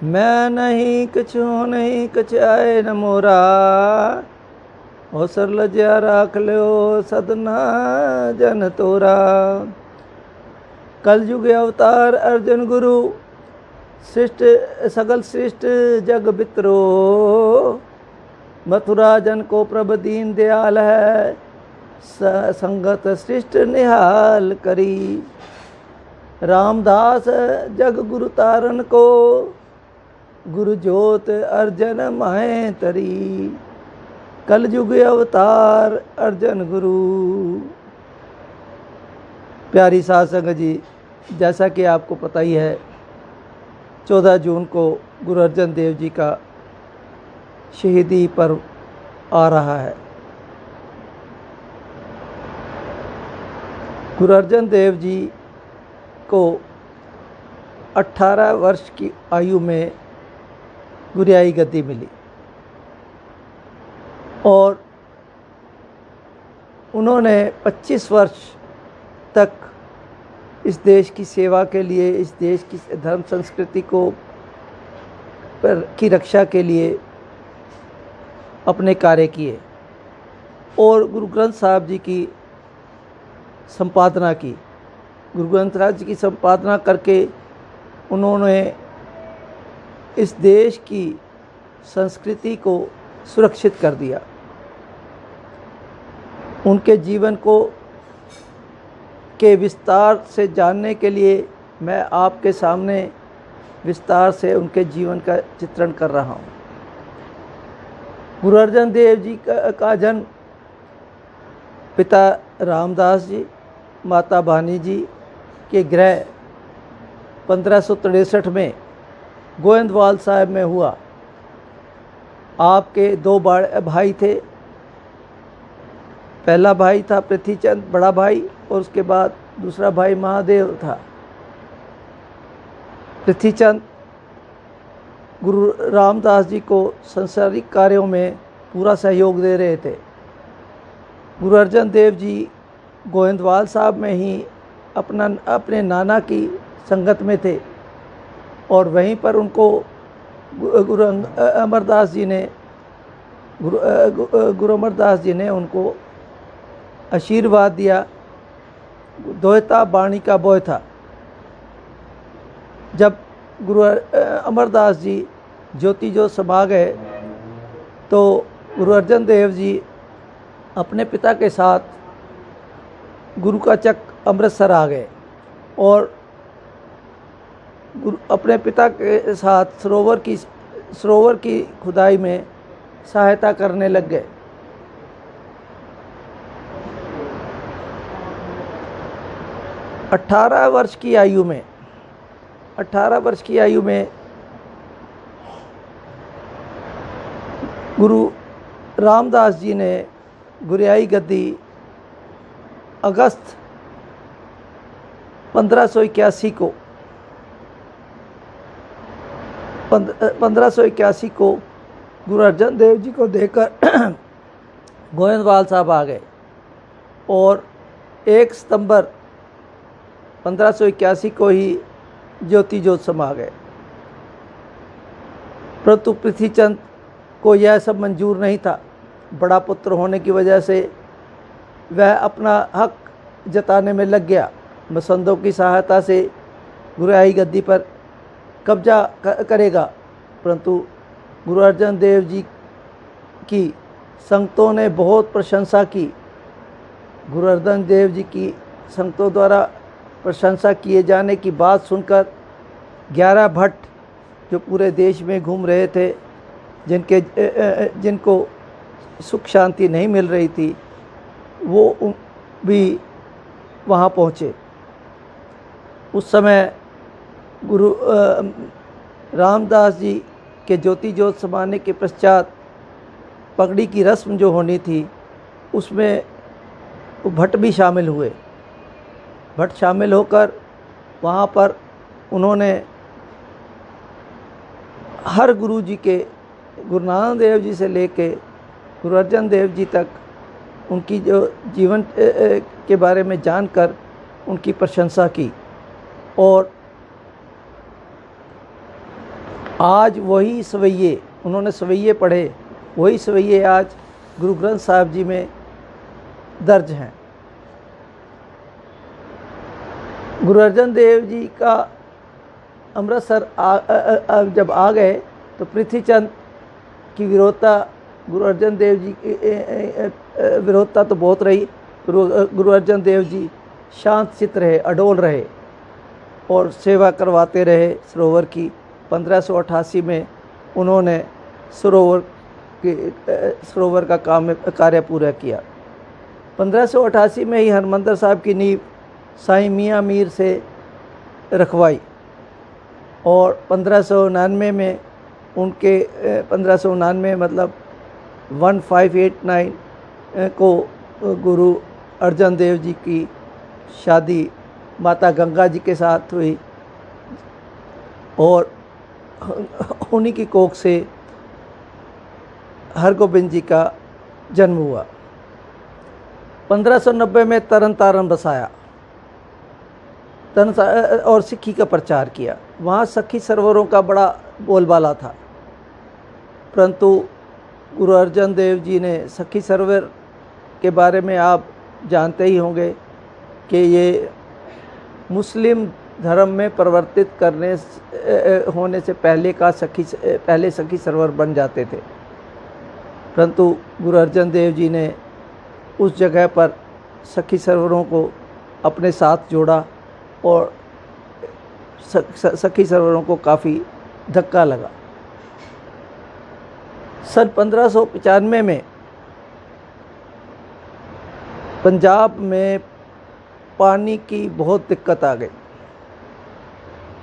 मैं नहीं कछु नहीं कछ आए न मोरा, अवसर लज्या राख लो सदना जन तोरा। कल युग अवतार अर्जुन गुरु, सृष्ट सगल सृष्ट जग बितरो। मथुरा जन को प्रभ दीन दयाल है, संगत सृष्ट निहाल करी। रामदास जग गुरु तारन को, गुरु ज्योत अर्जन माहे तरी। कल युग अवतार अर्जन गुरु। प्यारी साध संगत जी, जैसा कि आपको पता ही है 14 जून को गुरु अर्जन देव जी का शहीदी पर्व आ रहा है। गुरु अर्जन देव जी को 18 वर्ष की आयु में गुरियाई गद्दी मिली और उन्होंने 25 वर्ष तक इस देश की सेवा के लिए, इस देश की धर्म संस्कृति को की रक्षा के लिए अपने कार्य किए और गुरु ग्रंथ साहब जी की संपादना की। गुरु ग्रंथ साहब जी की संपादना करके उन्होंने इस देश की संस्कृति को सुरक्षित कर दिया। उनके जीवन को के विस्तार से जानने के लिए मैं आपके सामने विस्तार से उनके जीवन का चित्रण कर रहा हूँ। गुरु अर्जन देव जी का जन्म पिता रामदास जी, माता भानी जी के गृह 1563 में गोविंदवाल साहब में हुआ। आपके 2 भाई थे। पहला भाई था पृथ्वीचंद, बड़ा भाई, और उसके बाद दूसरा भाई महादेव था। पृथ्वीचंद गुरु रामदास जी को सांसारिक कार्यों में पूरा सहयोग दे रहे थे। गुरु अर्जन देव जी गोविंदवाल साहब में ही अपने नाना की संगत में थे और वहीं पर उनको गुरु अमरदास जी ने उनको आशीर्वाद दिया। दोहता बाणी का बोय था। जब गुरु अमरदास जी ज्योति जो समा गए तो गुरु अर्जन देव जी अपने पिता के साथ गुरु का चक अमृतसर आ गए और अपने पिता के साथ सरोवर की खुदाई में सहायता करने लग गए। 18 वर्ष की आयु में गुरु रामदास जी ने गुरियाई गद्दी अगस्त 1581 को गुरु अर्जन देव जी को देकर गोविंदवाल साहब आ गए और 1 सितंबर 1581 को ही ज्योति ज्योत समा गए। परंतु पृथ्वीचंद को यह सब मंजूर नहीं था। बड़ा पुत्र होने की वजह से वह अपना हक जताने में लग गया। मसंदों की सहायता से गुरियाई गद्दी पर कब्जा करेगा। परंतु गुरु अर्जन देव जी की संगतों ने बहुत प्रशंसा की। गुरु अर्जन देव जी की संगतों द्वारा प्रशंसा किए जाने की बात सुनकर 11 भट्ट जो पूरे देश में घूम रहे थे, जिनको सुख शांति नहीं मिल रही थी, वो भी वहाँ पहुँचे। उस समय गुरु रामदास जी के ज्योति ज्योत समाने के पश्चात पगड़ी की रस्म जो होनी थी उसमें भट्ट भी शामिल हुए। भट्ट शामिल होकर वहाँ पर उन्होंने हर गुरु जी के, गुरु नानक देव जी से लेके गुरु अर्जन देव जी तक उनकी जो जीवन के बारे में जानकर उनकी प्रशंसा की और आज वही सवैये, उन्होंने सवैये पढ़े, वही सवैये आज गुरु ग्रंथ साहिब जी में दर्ज हैं। गुरु अर्जन देव जी का अमृतसर जब आ गए तो पृथ्वीचंद की विरोधता गुरु अर्जन देव जी की विरोधता तो बहुत रही। गुरु अर्जन देव जी शांत चित्त रहे, अडोल रहे और सेवा करवाते रहे सरोवर की। 1588 में उन्होंने सरोवर का कार्य पूरा किया। 1588 में ही हरमंदिर साहब की नींव साईं मियाँ मीर से रखवाई और 1599 में उनके 1599 मतलब 1589 को गुरु अर्जन देव जी की शादी माता गंगा जी के साथ हुई और उन्हीं की कोख से हरगोबिंद जी का जन्म हुआ। 1590 में तरन तारण बसाया और सिक्खी का प्रचार किया। वहाँ सखी सरोवरों का बड़ा बोलबाला था, परंतु गुरु अर्जन देव जी ने सखी सरोवर के बारे में आप जानते ही होंगे कि ये मुस्लिम धर्म में परिवर्तित होने से पहले सखी सरोवर बन जाते थे, परंतु गुरु अर्जन देव जी ने उस जगह पर सखी सरोवरों को अपने साथ जोड़ा और सखी सरोवरों को काफ़ी धक्का लगा। सन 1595 में पंजाब में पानी की बहुत दिक्कत आ गई।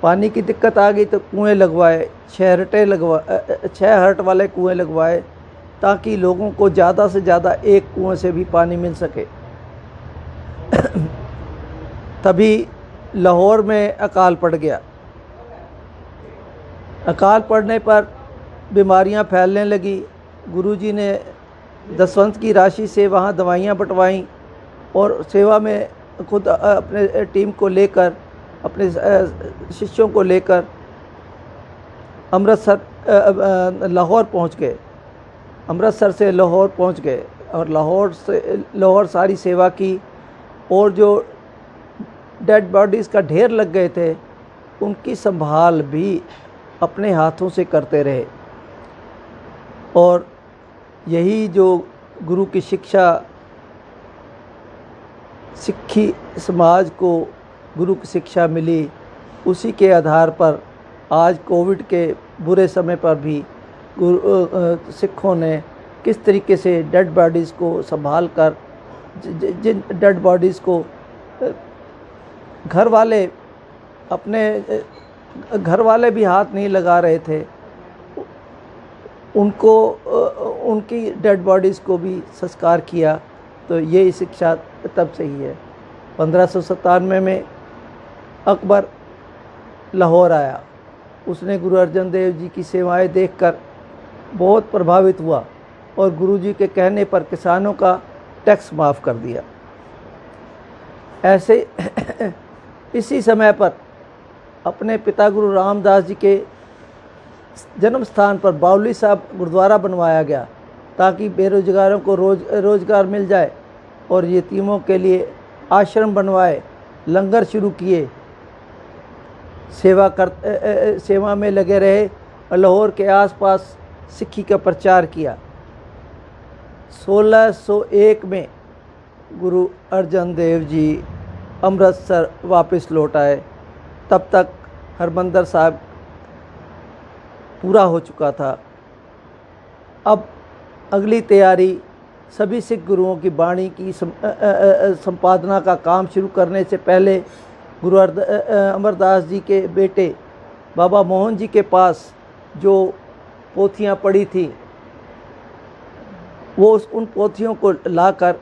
पानी की दिक्कत आ गई तो कुएं लगवाए, 6 हर्ट वाले कुएं लगवाए ताकि लोगों को ज़्यादा से ज़्यादा एक कुएं से भी पानी मिल सके। तभी लाहौर में अकाल पड़ गया। अकाल पड़ने पर बीमारियां फैलने लगी। गुरुजी ने दसवंत की राशि से वहाँ दवाइयाँ बंटवाईं और सेवा में खुद अपने टीम को लेकर, अपने शिष्यों को लेकर लाहौर पहुँच गए। अमृतसर से लाहौर पहुँच गए और लाहौर सारी सेवा की और जो डेड बॉडीज़ का ढेर लग गए थे उनकी संभाल भी अपने हाथों से करते रहे। और यही जो गुरु की शिक्षा, सिक्खी समाज को गुरु की शिक्षा मिली, उसी के आधार पर आज कोविड के बुरे समय पर भी सिखों ने किस तरीके से डेड बॉडीज़ को संभाल कर, जिन डेड बॉडीज़ को घर वाले भी हाथ नहीं लगा रहे थे, उनकी डेड बॉडीज़ को भी संस्कार किया। तो ये शिक्षा तब से ही है। 1597 में अकबर लाहौर आया। उसने गुरु अर्जन देव जी की सेवाएं देखकर बहुत प्रभावित हुआ और गुरुजी के कहने पर किसानों का टैक्स माफ़ कर दिया। ऐसे इसी समय पर अपने पिता गुरु रामदास जी के जन्म स्थान पर बावली साहब गुरुद्वारा बनवाया गया ताकि बेरोजगारों को रोज़गार मिल जाए और यतीमों के लिए आश्रम बनवाए, लंगर शुरू किए, सेवा में लगे रहे और लाहौर के आसपास सिक्खी का प्रचार किया। 1601 में गुरु अर्जन देव जी अमृतसर वापस लौट आए। तब तक हरमंदिर साहब पूरा हो चुका था। अब अगली तैयारी सभी सिख गुरुओं की वाणी की संपादना का काम शुरू करने से पहले गुरु अमरदास जी के बेटे बाबा मोहन जी के पास जो पोथियाँ पड़ी थी, वो उन पोथियों को लाकर,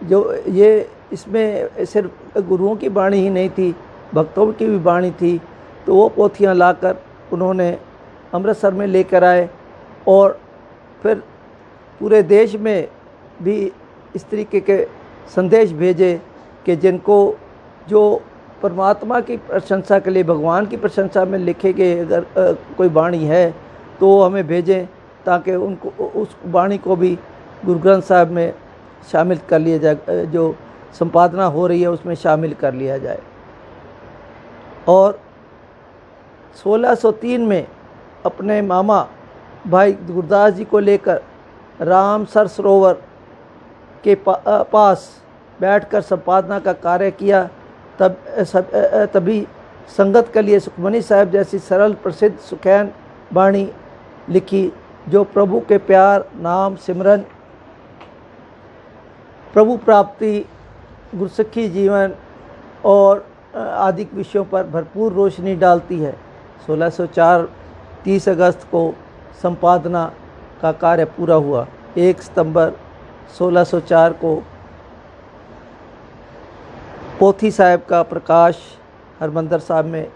जो ये इसमें सिर्फ गुरुओं की वाणी ही नहीं थी, भक्तों की भी वाणी थी, तो वो पोथियाँ लाकर उन्होंने अमृतसर में लेकर आए और फिर पूरे देश में भी इस तरीके के संदेश भेजे कि जिनको जो परमात्मा की प्रशंसा के लिए, भगवान की प्रशंसा में लिखे गए अगर कोई वाणी है तो हमें भेजें, ताकि उनको उस वाणी को भी गुरु ग्रंथ साहब में शामिल कर लिया जाए, जो संपादना हो रही है उसमें शामिल कर लिया जाए। और 1603 में अपने मामा भाई गुरदास जी को लेकर रामसर सरोवर के पास बैठकर संपादना का कार्य किया। तभी संगत के लिए सुखमनी साहब जैसी सरल प्रसिद्ध सुखैन वाणी लिखी, जो प्रभु के प्यार, नाम सिमरन, प्रभु प्राप्ति, गुरसिक्खी जीवन और आदि विषयों पर भरपूर रोशनी डालती है। 1604 30 अगस्त को संपादना का कार्य पूरा हुआ। 1 सितंबर 1604 को पोथी साहब का प्रकाश हरमंदर साहब में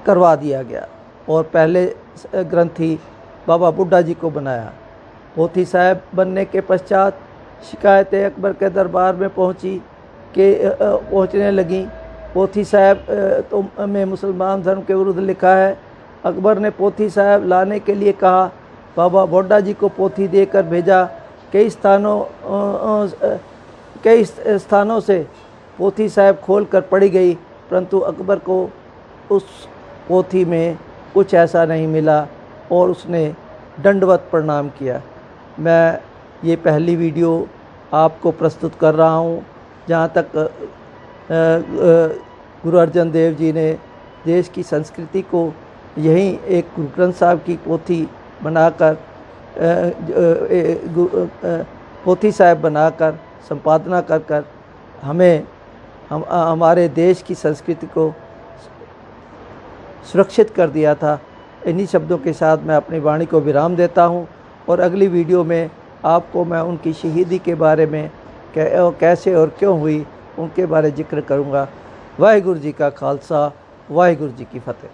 करवा दिया गया और पहले ग्रंथी बाबा बुड्ढा जी को बनाया। पोथी साहब बनने के पश्चात शिकायतें अकबर के दरबार में पहुंचने लगीं। पोथी साहब तो में मुसलमान धर्म के विरुद्ध लिखा है। अकबर ने पोथी साहब लाने के लिए कहा। बाबा बुड्ढा जी को पोथी देकर भेजा। कई स्थानों से पोथी साहब खोल कर पढ़ी गई, परंतु अकबर को उस पोथी में कुछ ऐसा नहीं मिला और उसने दंडवत प्रणाम किया। मैं ये पहली वीडियो आपको प्रस्तुत कर रहा हूँ जहाँ तक गुरु अर्जन देव जी ने देश की संस्कृति को यहीं एक गुरु ग्रंथ साहब की पोथी बनाकर पोथी साहब बनाकर संपादना कर हमारे देश की संस्कृति को सुरक्षित कर दिया था। इन्हीं शब्दों के साथ मैं अपनी वाणी को विराम देता हूं और अगली वीडियो में आपको मैं उनकी शहीदी के बारे में कैसे और क्यों हुई उनके बारे जिक्र करूंगा। वाहिगुरु जी का खालसा, वाहिगुरु जी की फतेह।